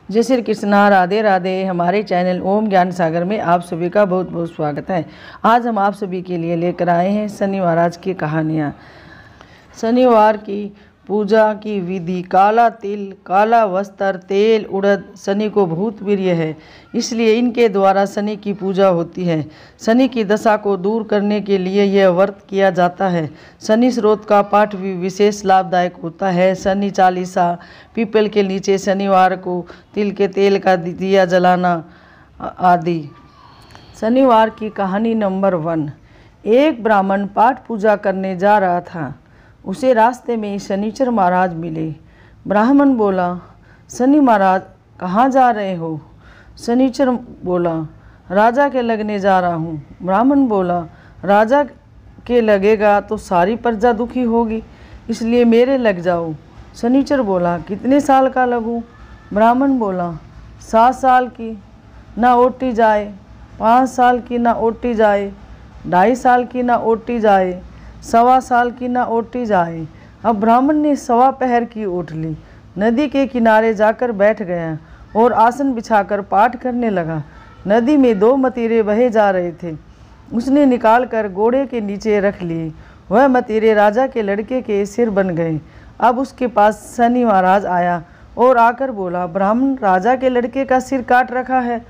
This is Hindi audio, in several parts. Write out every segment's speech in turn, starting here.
जय श्री कृष्णा, राधे राधे। हमारे चैनल ओम ज्ञान सागर में आप सभी का बहुत बहुत स्वागत है। आज हम आप सभी के लिए लेकर आए हैं शनि महाराज की कहानियाँ। शनिवार की पूजा की विधि। काला तिल, काला वस्त्र, तेल, उड़द शनि को बहुत प्रिय है, इसलिए इनके द्वारा शनि की पूजा होती है। शनि की दशा को दूर करने के लिए यह व्रत किया जाता है। शनि स्रोत का पाठ भी विशेष लाभदायक होता है। शनि चालीसा, पीपल के नीचे शनिवार को तिल के तेल का दिया जलाना आदि। शनिवार की कहानी नंबर 1। एक ब्राह्मण पाठ पूजा करने जा रहा था। उसे रास्ते में शनिचर महाराज मिले। ब्राह्मण बोला, शनि महाराज कहाँ जा रहे हो? शनिचर बोला, राजा के लगने जा रहा हूँ। ब्राह्मण बोला, राजा के लगेगा तो सारी प्रजा दुखी होगी, इसलिए मेरे लग जाओ। शनिचर बोला, कितने साल का लगूं? ब्राह्मण बोला, 7 साल की ना ओटी जाए, 5 साल की ना ओटी जाए, 2.5 साल की ना ओटी जाए, 1.25 साल की ना ओटी जाए। अब ब्राह्मण ने 1.25 पहर की ओट ली, नदी के किनारे जाकर बैठ गया और आसन बिछाकर पाठ करने लगा। नदी में 2 मतीरे बहे जा रहे थे। उसने निकाल कर घोड़े के नीचे रख लिए। वह मतीरे राजा के लड़के के सिर बन गए। अब उसके पास शनि महाराज आया और आकर बोला, ब्राह्मण, राजा के लड़के का सिर काट रखा है।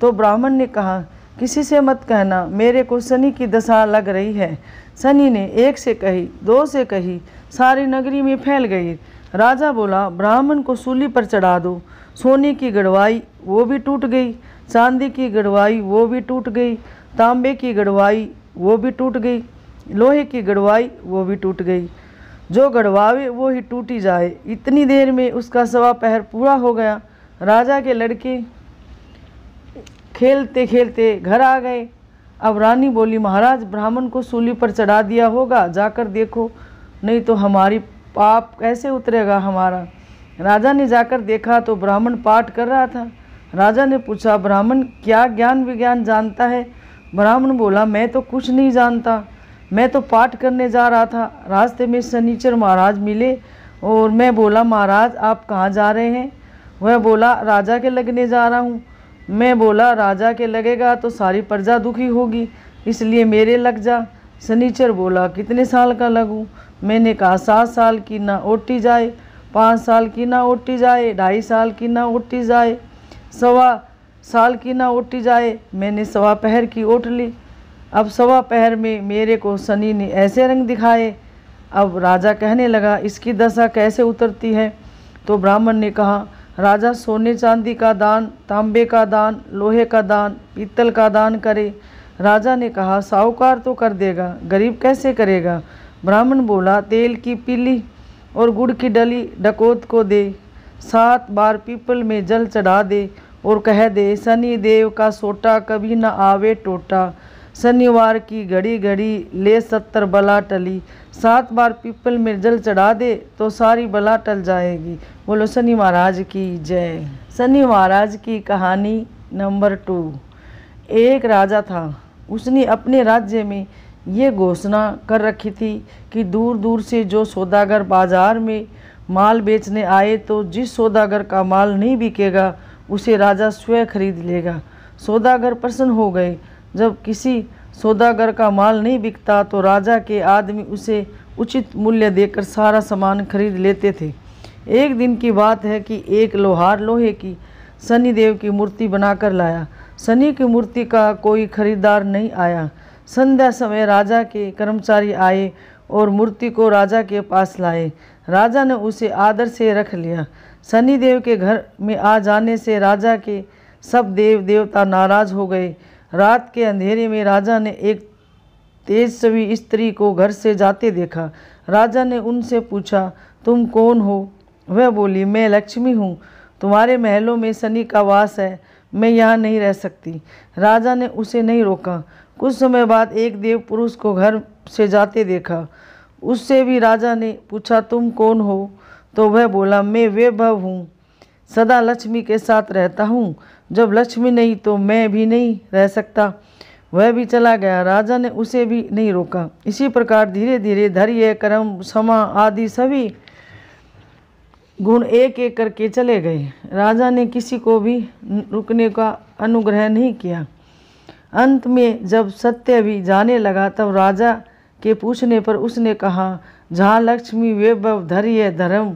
तो ब्राह्मण ने कहा, किसी से मत कहना, मेरे को शनि की दशा लग रही है। शनि ने 1 से कही, 2 से कही, सारी नगरी में फैल गई। राजा बोला, ब्राह्मण को सूली पर चढ़ा दो। सोने की गड़वाई वो भी टूट गई, चांदी की गड़वाई वो भी टूट गई, तांबे की गड़वाई वो भी टूट गई, लोहे की गड़वाई वो भी टूट गई। जो गड़वावे वो ही टूटी जाए। इतनी देर में उसका 1.25 पहर पूरा हो गया। राजा के लड़के खेलते खेलते घर आ गए। अब रानी बोली, महाराज, ब्राह्मण को सूली पर चढ़ा दिया होगा, जाकर देखो, नहीं तो हमारी पाप कैसे उतरेगा हमारा। राजा ने जाकर देखा तो ब्राह्मण पाठ कर रहा था। राजा ने पूछा, ब्राह्मण क्या ज्ञान विज्ञान जानता है? ब्राह्मण बोला, मैं तो कुछ नहीं जानता, मैं तो पाठ करने जा रहा था। रास्ते में शनिचर महाराज मिले और मैं बोला, महाराज आप कहाँ जा रहे हैं? वह बोला, राजा के लगने जा रहा हूँ। मैं बोला, राजा के लगेगा तो सारी प्रजा दुखी होगी, इसलिए मेरे लग जा। शनिचर बोला, कितने साल का लगूं? मैंने कहा, 7 साल की ना ओटी जाए, 5 साल की ना ओटी जाए, 2.5 साल की ना ओटी जाए, 1.25 साल की ना ओटी जाए। मैंने 1.25 पहर की ओट ली। अब 1.25 पहर में मेरे को शनि ने ऐसे रंग दिखाए। अब राजा कहने लगा, इसकी दशा कैसे उतरती है? तो ब्राह्मण ने कहा, राजा सोने चांदी का दान, तांबे का दान, लोहे का दान, पीतल का दान करे। राजा ने कहा, साहूकार तो कर देगा, गरीब कैसे करेगा? ब्राह्मण बोला, तेल की पीली और गुड़ की डली डकोत को दे, 7 बार पीपल में जल चढ़ा दे और कह दे, शनि देव का सोटा कभी न आवे टोटा। शनिवार की घड़ी घड़ी ले 70 बला टली, 7 बार पीपल में जल चढ़ा दे तो सारी बला टल जाएगी। बोलो शनि महाराज की जय। शनि महाराज की कहानी नंबर 2। एक राजा था। उसने अपने राज्य में ये घोषणा कर रखी थी कि दूर दूर से जो सौदागर बाजार में माल बेचने आए तो जिस सौदागर का माल नहीं बिकेगा उसे राजा स्वयं खरीद लेगा। सौदागर प्रसन्न हो गए। जब किसी सौदागर का माल नहीं बिकता तो राजा के आदमी उसे उचित मूल्य देकर सारा सामान खरीद लेते थे। एक दिन की बात है कि एक लोहार लोहे की शनिदेव की मूर्ति बनाकर लाया। शनि की मूर्ति का कोई खरीदार नहीं आया। संध्या समय राजा के कर्मचारी आए और मूर्ति को राजा के पास लाए। राजा ने उसे आदर से रख लिया। शनिदेव के घर में आ जाने से राजा के सब देव देवता नाराज हो गए। रात के अंधेरे में राजा ने एक तेजस्वी स्त्री को घर से जाते देखा। राजा ने उनसे पूछा, तुम कौन हो? वह बोली, मैं लक्ष्मी हूँ, तुम्हारे महलों में शनि का वास है, मैं यहाँ नहीं रह सकती। राजा ने उसे नहीं रोका। कुछ समय बाद एक देव पुरुष को घर से जाते देखा। उससे भी राजा ने पूछा, तुम कौन हो? तो वह बोला, मैं वैभव हूँ, सदा लक्ष्मी के साथ रहता हूँ, जब लक्ष्मी नहीं तो मैं भी नहीं रह सकता। वह भी चला गया। राजा ने उसे भी नहीं रोका। इसी प्रकार धीरे धीरे धैर्य, कर्म, क्षमा आदि सभी गुण एक एक करके चले गए। राजा ने किसी को भी रुकने का अनुग्रह नहीं किया। अंत में जब सत्य भी जाने लगा तब राजा के पूछने पर उसने कहा, जहाँ लक्ष्मी, वैभव, धैर्य, धर्म,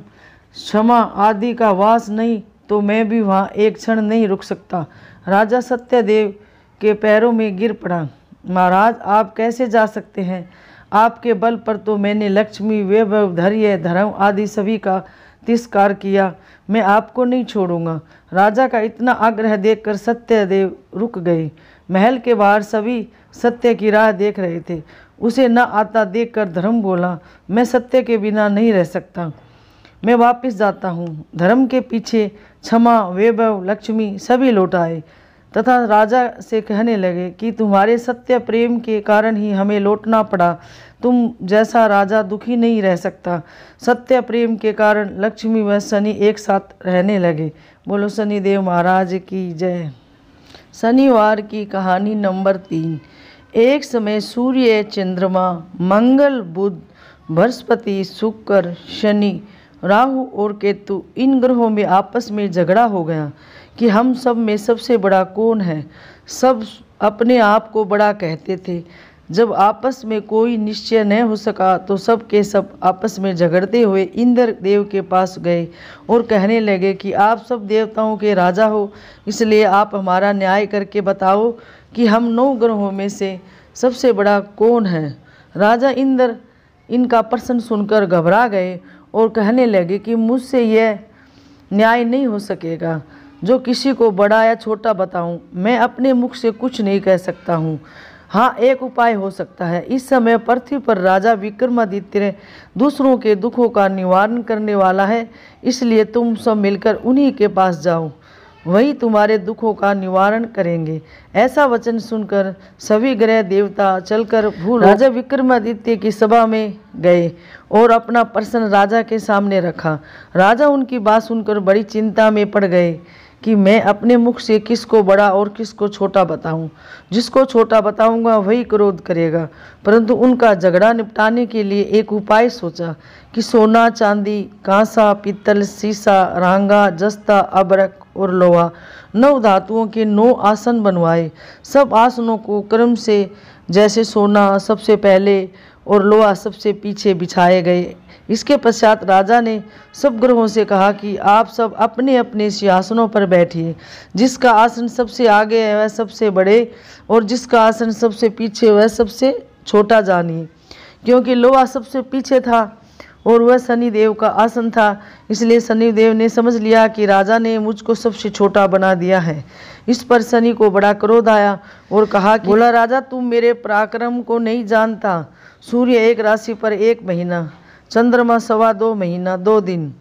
क्षमा आदि का वास नहीं तो मैं भी वहाँ एक क्षण नहीं रुक सकता। राजा सत्यदेव के पैरों में गिर पड़ा। महाराज, आप कैसे जा सकते हैं? आपके बल पर तो मैंने लक्ष्मी, वैभव, धैर्य, धर्म आदि सभी का तिरस्कार किया। मैं आपको नहीं छोड़ूंगा। राजा का इतना आग्रह देखकर सत्यदेव रुक गए। महल के बाहर सभी सत्य की राह देख रहे थे। उसे न आता देखकर धर्म बोला, मैं सत्य के बिना नहीं रह सकता, मैं वापस जाता हूँ। धर्म के पीछे क्षमा, वैभव, लक्ष्मी सभी लौट आए तथा राजा से कहने लगे कि तुम्हारे सत्य प्रेम के कारण ही हमें लौटना पड़ा। तुम जैसा राजा दुखी नहीं रह सकता। सत्य प्रेम के कारण लक्ष्मी व शनि एक साथ रहने लगे। बोलो शनिदेव महाराज की जय। शनिवार की कहानी नंबर 3। एक समय सूर्य, चंद्रमा, मंगल, बुध, बृहस्पति, शुक्र, शनि, राहु और केतु इन ग्रहों में आपस में झगड़ा हो गया कि हम सब में सबसे बड़ा कौन है। सब अपने आप को बड़ा कहते थे। जब आपस में कोई निश्चय न हो सका तो सब के सब आपस में झगड़ते हुए इंद्र देव के पास गए और कहने लगे कि आप सब देवताओं के राजा हो, इसलिए आप हमारा न्याय करके बताओ कि हम 9 ग्रहों में से सबसे बड़ा कौन है। राजा इंद्र इनका प्रश्न सुनकर घबरा गए और कहने लगे कि मुझसे यह न्याय नहीं हो सकेगा जो किसी को बड़ा या छोटा बताऊं। मैं अपने मुख से कुछ नहीं कह सकता हूं। हाँ, एक उपाय हो सकता है। इस समय पृथ्वी पर राजा विक्रमादित्य दूसरों के दुखों का निवारण करने वाला है, इसलिए तुम सब मिलकर उन्हीं के पास जाओ, वही तुम्हारे दुखों का निवारण करेंगे। ऐसा वचन सुनकर सभी ग्रह देवता चलकर राजा विक्रमादित्य की सभा में गए और अपना प्रश्न राजा के सामने रखा। राजा उनकी बात सुनकर बड़ी चिंता में पड़ गए कि मैं अपने मुख से किसको बड़ा और किसको छोटा बताऊं। जिसको छोटा बताऊंगा वही क्रोध करेगा। परंतु उनका झगड़ा निपटाने के लिए एक उपाय सोचा कि सोना, चांदी, कांसा, पीतल, सीसा, रांगा, जस्ता, अबरक और लोहा 9 धातुओं के 9 आसन बनवाए। सब आसनों को क्रम से जैसे सोना सबसे पहले और लोहा सबसे पीछे बिछाए गए। इसके पश्चात राजा ने सब ग्रहों से कहा कि आप सब अपने अपने सिंहासनों पर बैठिए। जिसका आसन सबसे आगे है वह सबसे बड़े और जिसका आसन सबसे पीछे वह सबसे छोटा जानिए। क्योंकि लोहा सबसे पीछे था और वह शनिदेव का आसन था, इसलिए शनिदेव ने समझ लिया कि राजा ने मुझको सबसे छोटा बना दिया है। इस पर शनि को बड़ा क्रोध आया और कहा कि बोला, राजा तुम मेरे पराक्रम को नहीं जानता। सूर्य 1 राशि पर 1 महीना, चंद्रमा 2.25 महीना 2 दिन,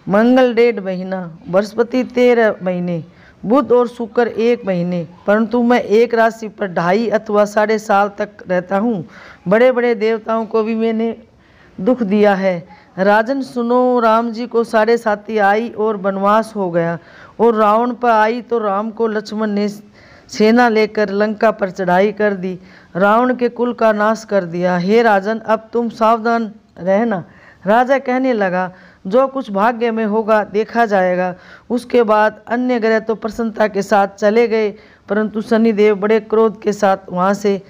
मंगल 1.5 महीना, बृहस्पति 13 महीने, बुध और शुक्र 1 महीने, परंतु मैं 1 राशि पर 2.5 अथवा 7.5 साल तक रहता हूँ। बड़े बड़े देवताओं को भी मैंने दुख दिया है। राजन सुनो, राम जी को 7.5 आई और वनवास हो गया और रावण पर आई तो राम को लक्ष्मण ने सेना लेकर लंका पर चढ़ाई कर दी, रावण के कुल का नाश कर दिया। हे राजन, अब तुम सावधान रहना। राजा कहने लगा, जो कुछ भाग्य में होगा देखा जाएगा। उसके बाद अन्य ग्रह तो प्रसन्नता के साथ चले गए, परंतु शनिदेव बड़े क्रोध के साथ वहाँ से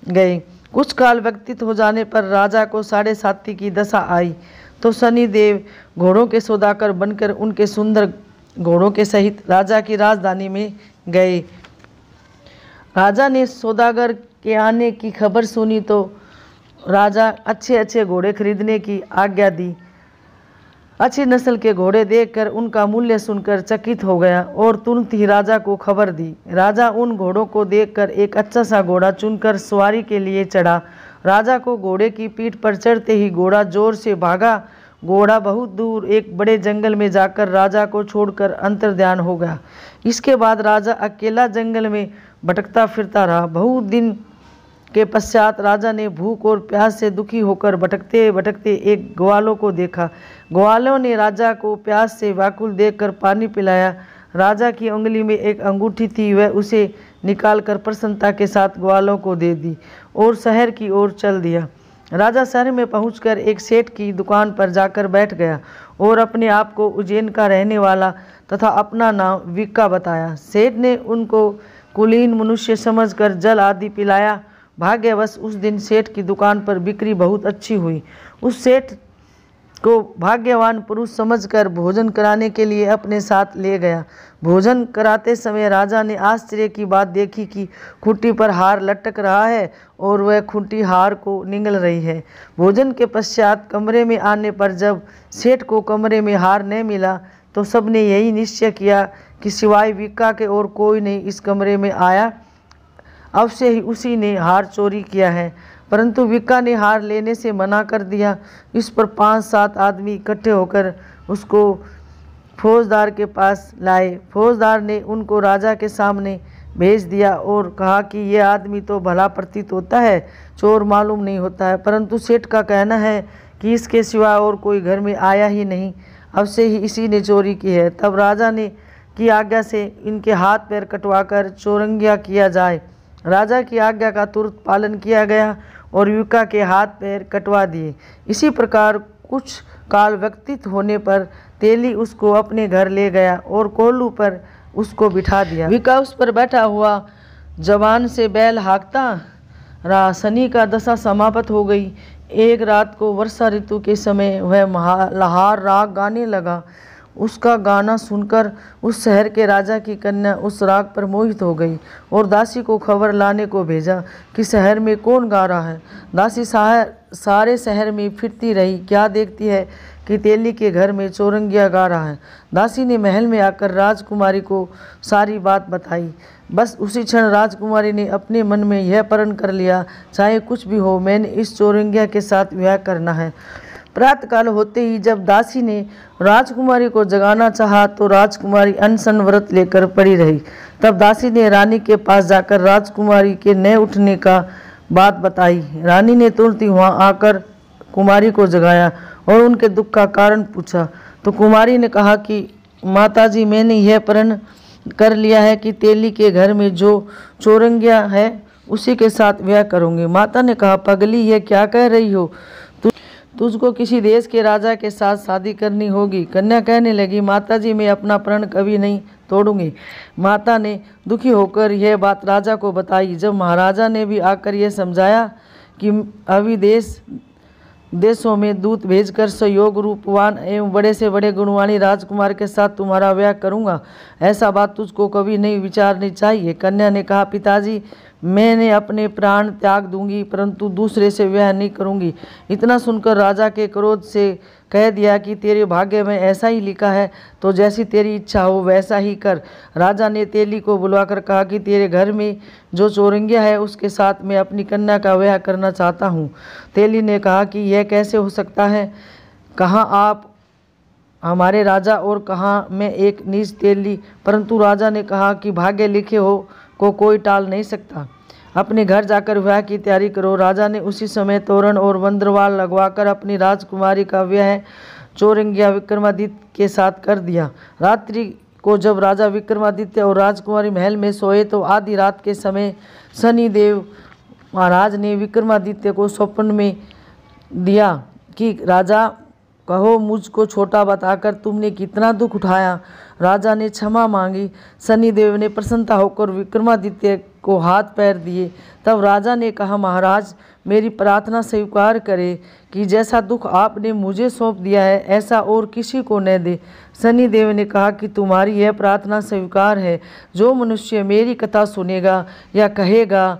गए। कुछ काल व्यतीत हो जाने पर राजा को 7.5 की दशा आई तो शनिदेव घोड़ों के सौदागर बनकर उनके सुंदर घोड़ों के सहित राजा की राजधानी में गए। राजा ने सौदागर के आने की खबर सुनी तो राजा अच्छे अच्छे घोड़े खरीदने की आज्ञा दी। अच्छी नस्ल के घोड़े देखकर उनका मूल्य सुनकर चकित हो गया और तुरंत ही राजा को खबर दी। राजा उन घोड़ों को देखकर एक अच्छा सा घोड़ा चुनकर सवारी के लिए चढ़ा। राजा को घोड़े की पीठ पर चढ़ते ही घोड़ा जोर से भागा। घोड़ा बहुत दूर एक बड़े जंगल में जाकर राजा को छोड़कर अंतर्ध्यान हो गया। इसके बाद राजा अकेला जंगल में भटकता फिरता रहा। बहुत दिन के पश्चात राजा ने भूख और प्यास से दुखी होकर भटकते भटकते एक ग्वालों को देखा। ग्वालों ने राजा को प्यास से व्याकुल देखकर पानी पिलाया। राजा की उंगली में एक अंगूठी थी, वह उसे निकालकर प्रसन्नता के साथ ग्वालों को दे दी और शहर की ओर चल दिया। राजा शहर में पहुंचकर एक सेठ की दुकान पर जाकर बैठ गया और अपने आप को उज्जैन का रहने वाला तथा अपना नाम विक्का बताया। सेठ ने उनको कुलीन मनुष्य समझकर जल आदि पिलाया। भाग्यवश उस दिन सेठ की दुकान पर बिक्री बहुत अच्छी हुई। उस सेठ को भाग्यवान पुरुष समझकर भोजन कराने के लिए अपने साथ ले गया। भोजन कराते समय राजा ने आश्चर्य की बात देखी कि खूंटी पर हार लटक रहा है और वह खूंटी हार को निगल रही है। भोजन के पश्चात कमरे में आने पर जब सेठ को कमरे में हार न मिला तो सबने यही निश्चय किया कि सिवाय विक्का के और कोई नहीं इस कमरे में आया, अवश्य ही उसी ने हार चोरी किया है। परंतु विक्का ने हार लेने से मना कर दिया। इस पर 5-7 आदमी इकट्ठे होकर उसको फौजदार के पास लाए। फौजदार ने उनको राजा के सामने भेज दिया और कहा कि यह आदमी तो भला प्रतीत होता है, चोर मालूम नहीं होता है, परंतु सेठ का कहना है कि इसके सिवा और कोई घर में आया ही नहीं, अवश्य ही इसी ने चोरी की है। तब राजा ने की आज्ञा से इनके हाथ पैर कटवाकर चौरंगिया किया जाए। राजा की आज्ञा का तुरंत पालन किया गया और विक्का के हाथ पैर कटवा दिए। इसी प्रकार कुछ काल व्यतीत होने पर तेली उसको अपने घर ले गया और कोल्हू पर उसको बिठा दिया। विक्का उस पर बैठा हुआ जवान से बैल हाँकता रहा। शनि का दशा समाप्त हो गई। एक रात को वर्षा ऋतु के समय वह महालहार राग गाने लगा। उसका गाना सुनकर उस शहर के राजा की कन्या उस राग पर मोहित हो गई और दासी को खबर लाने को भेजा कि शहर में कौन गा रहा है। दासी सारे शहर में फिरती रही, क्या देखती है कि तेली के घर में चौरंगिया गा रहा है। दासी ने महल में आकर राजकुमारी को सारी बात बताई। बस उसी क्षण राजकुमारी ने अपने मन में यह प्रण कर लिया, चाहे कुछ भी हो मैंने इस चौरंगिया के साथ विवाह करना है। प्रातःकाल होते ही जब दासी ने राजकुमारी को जगाना चाहा तो राजकुमारी अनशन व्रत लेकर पड़ी रही। तब दासी ने रानी के पास जाकर राजकुमारी के न उठने का बात बताई। रानी ने तुरंत ही वहाँ आकर कुमारी को जगाया और उनके दुख का कारण पूछा तो कुमारी ने कहा कि माताजी, मैंने यह प्रण कर लिया है कि तेली के घर में जो चौरंगिया है उसी के साथ विवाह करूँगी। माता ने कहा, पगली यह क्या कह रही हो, तुझको किसी देश के राजा के साथ शादी करनी होगी। कन्या कहने लगी, माताजी मैं अपना प्रण कभी नहीं तोड़ूंगी। माता ने दुखी होकर यह बात राजा को बताई। जब महाराजा ने भी आकर यह समझाया कि अभी देशों में दूत भेजकर सहयोग रूपवान एवं बड़े से बड़े गुणवाणी राजकुमार के साथ तुम्हारा विवाह करूंगा, ऐसा बात तुझको कभी नहीं विचारनी चाहिए। कन्या ने कहा, पिताजी मैंने अपने प्राण त्याग दूंगी परंतु दूसरे से विवाह नहीं करूंगी। इतना सुनकर राजा के क्रोध से कह दिया कि तेरे भाग्य में ऐसा ही लिखा है, तो जैसी तेरी इच्छा हो वैसा ही कर। राजा ने तेली को बुलवाकर कहा कि तेरे घर में जो चौरंगिया है उसके साथ मैं अपनी कन्या का विवाह करना चाहता हूँ। तेली ने कहा कि यह कैसे हो सकता है, कहाँ आप हमारे राजा और कहाँ मैं एक नीच तेली। परंतु राजा ने कहा कि भाग्य लिखे हो को कोई टाल नहीं सकता, अपने घर जाकर विवाह की तैयारी करो। राजा ने उसी समय तोरण और बंदरवाल लगवाकर अपनी राजकुमारी का विवाह चौरंगिया विक्रमादित्य के साथ कर दिया। रात्रि को जब राजा विक्रमादित्य और राजकुमारी महल में सोए तो आधी रात के समय शनिदेव महाराज ने विक्रमादित्य को स्वप्न में दिया कि राजा कहो मुझको छोटा बताकर तुमने कितना दुख उठाया। राजा ने क्षमा मांगी। शनिदेव ने प्रसन्नता होकर विक्रमादित्य को हाथ पैर दिए। तब राजा ने कहा, महाराज मेरी प्रार्थना स्वीकार करें कि जैसा दुख आपने मुझे सौंप दिया है ऐसा और किसी को न दे। शनिदेव ने कहा कि तुम्हारी यह प्रार्थना स्वीकार है। जो मनुष्य मेरी कथा सुनेगा या कहेगा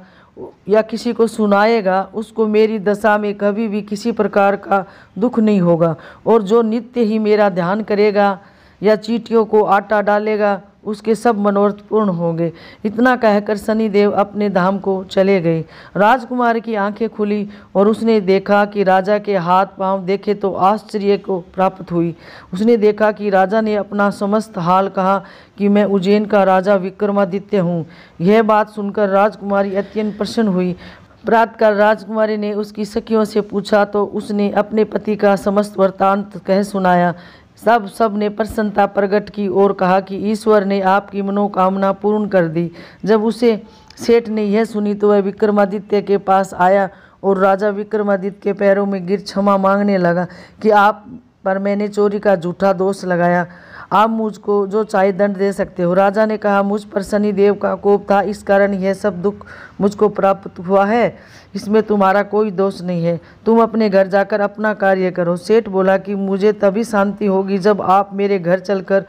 या किसी को सुनाएगा उसको मेरी दशा में कभी भी किसी प्रकार का दुख नहीं होगा, और जो नित्य ही मेरा ध्यान करेगा या चींटियों को आटा डालेगा उसके सब मनोरथ पूर्ण होंगे। इतना कहकर शनिदेव अपने धाम को चले गए। राजकुमार की आंखें खुली और उसने देखा कि राजा के हाथ पांव देखे तो आश्चर्य को प्राप्त हुई। उसने देखा कि राजा ने अपना समस्त हाल कहा कि मैं उज्जैन का राजा विक्रमादित्य हूँ। यह बात सुनकर राजकुमारी अत्यंत प्रसन्न हुई। प्रातःकाल राजकुमारी ने उसकी सखियों से पूछा तो उसने अपने पति का समस्त वृत्तांत कह सुनाया। सब ने प्रसन्नता प्रकट की और कहा कि ईश्वर ने आपकी मनोकामना पूर्ण कर दी। जब उसे सेठ ने यह सुनी तो वह विक्रमादित्य के पास आया और राजा विक्रमादित्य के पैरों में गिर क्षमा मांगने लगा कि आप पर मैंने चोरी का झूठा दोष लगाया। आप मुझको जो चाहे दंड दे सकते हो। राजा ने कहा, मुझ पर शनिदेव का कोप था, इस कारण यह सब दुख मुझको प्राप्त हुआ है। इसमें तुम्हारा कोई दोष नहीं है। तुम अपने घर जाकर अपना कार्य करो। सेठ बोला कि मुझे तभी शांति होगी जब आप मेरे घर चलकर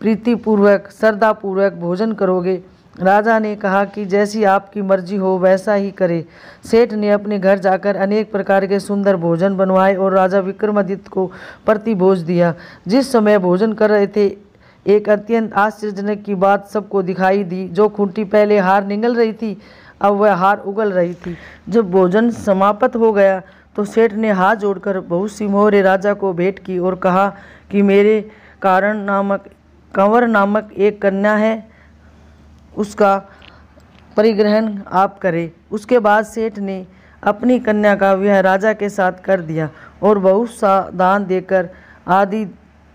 प्रीतिपूर्वक श्रद्धापूर्वक भोजन करोगे। राजा ने कहा कि जैसी आपकी मर्जी हो वैसा ही करे। सेठ ने अपने घर जाकर अनेक प्रकार के सुंदर भोजन बनवाए और राजा विक्रमादित्य को प्रतिभोज दिया। जिस समय भोजन कर रहे थे, एक अत्यंत आश्चर्यजनक की बात सबको दिखाई दी। जो खूंटी पहले हार निगल रही थी, अब वह हार उगल रही थी। जब भोजन समाप्त हो गया तो सेठ ने हाथ जोड़कर बहुत सी मोहरे राजा को भेंट की और कहा कि मेरे कंवर नामक एक कन्या है, उसका परिग्रहण आप करें। उसके बाद सेठ ने अपनी कन्या का विवाह राजा के साथ कर दिया और बहुत सा दान देकर आदि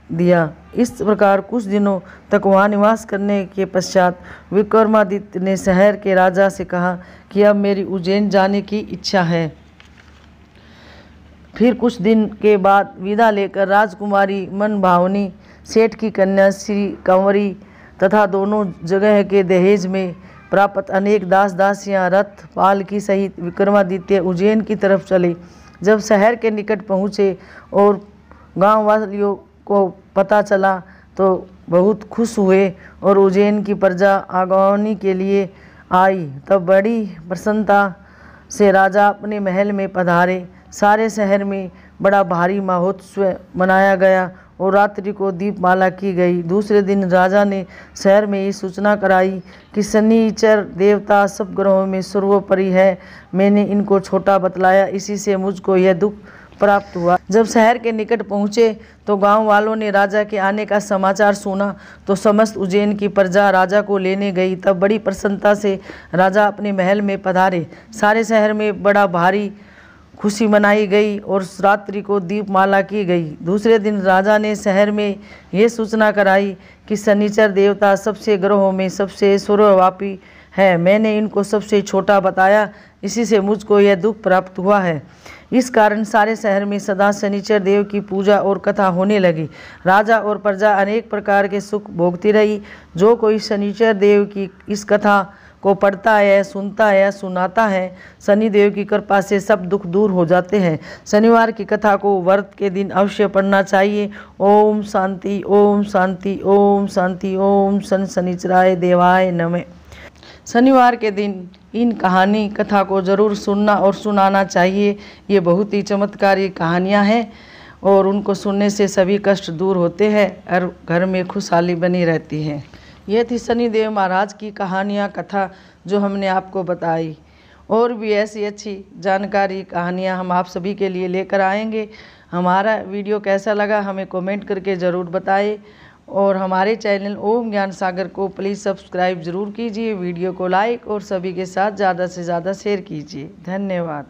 दिया। इस प्रकार कुछ दिनों तक वहाँ निवास करने के पश्चात विक्रमादित्य ने शहर के राजा से कहा कि अब मेरी उज्जैन जाने की इच्छा है। फिर कुछ दिन के बाद विदा लेकर राजकुमारी मनभावनी, सेठ की कन्या श्री कंवरी तथा दोनों जगह के दहेज में प्राप्त अनेक दास दासियां रथ पालकी सहित विक्रमादित्य उज्जैन की तरफ चले। जब शहर के निकट पहुँचे और गाँव वासियों को पता चला तो बहुत खुश हुए और उज्जैन की प्रजा आगवानी के लिए आई। तब बड़ी प्रसन्नता से राजा अपने महल में पधारे। सारे शहर में बड़ा भारी महोत्सव मनाया गया और रात्रि को दीपमाला की गई। दूसरे दिन राजा ने शहर में ये सूचना कराई कि शनिचर देवता सब ग्रहों में सर्वोपरि है। मैंने इनको छोटा बतलाया, इसी से मुझको यह दुख प्राप्त हुआ। जब शहर के निकट पहुँचे तो गांव वालों ने राजा के आने का समाचार सुना तो समस्त उज्जैन की प्रजा राजा को लेने गई। तब बड़ी प्रसन्नता से राजा अपने महल में पधारे। सारे शहर में बड़ा भारी खुशी मनाई गई और रात्रि को दीपमाला की गई। दूसरे दिन राजा ने शहर में ये सूचना कराई कि शनिचर देवता सबसे ग्रहों में सबसे सर्वव्यापी है। मैंने इनको सबसे छोटा बताया, इसी से मुझको यह दुख प्राप्त हुआ है। इस कारण सारे शहर में सदा शनिचर देव की पूजा और कथा होने लगी। राजा और प्रजा अनेक प्रकार के सुख भोगती रही। जो कोई शनिचर देव की इस कथा को पढ़ता है, सुनता है या सुनाता है, शनिदेव की कृपा से सब दुख दूर हो जाते हैं। शनिवार की कथा को व्रत के दिन अवश्य पढ़ना चाहिए। ओम शांति, ओम शांति, ओम शांति, ओम शनिचराय देवाय नमः। शनिवार के दिन इन कहानी कथा को ज़रूर सुनना और सुनाना चाहिए। ये बहुत ही चमत्कारी कहानियाँ हैं और उनको सुनने से सभी कष्ट दूर होते हैं और घर में खुशहाली बनी रहती है। ये थी शनिदेव महाराज की कहानियाँ कथा जो हमने आपको बताई। और भी ऐसी अच्छी जानकारी कहानियाँ हम आप सभी के लिए लेकर आएंगे। हमारा वीडियो कैसा लगा हमें कमेंट करके ज़रूर बताएं और हमारे चैनल ओम ज्ञान सागर को प्लीज़ सब्सक्राइब ज़रूर कीजिए। वीडियो को लाइक और सभी के साथ ज़्यादा से ज़्यादा शेयर कीजिए। धन्यवाद।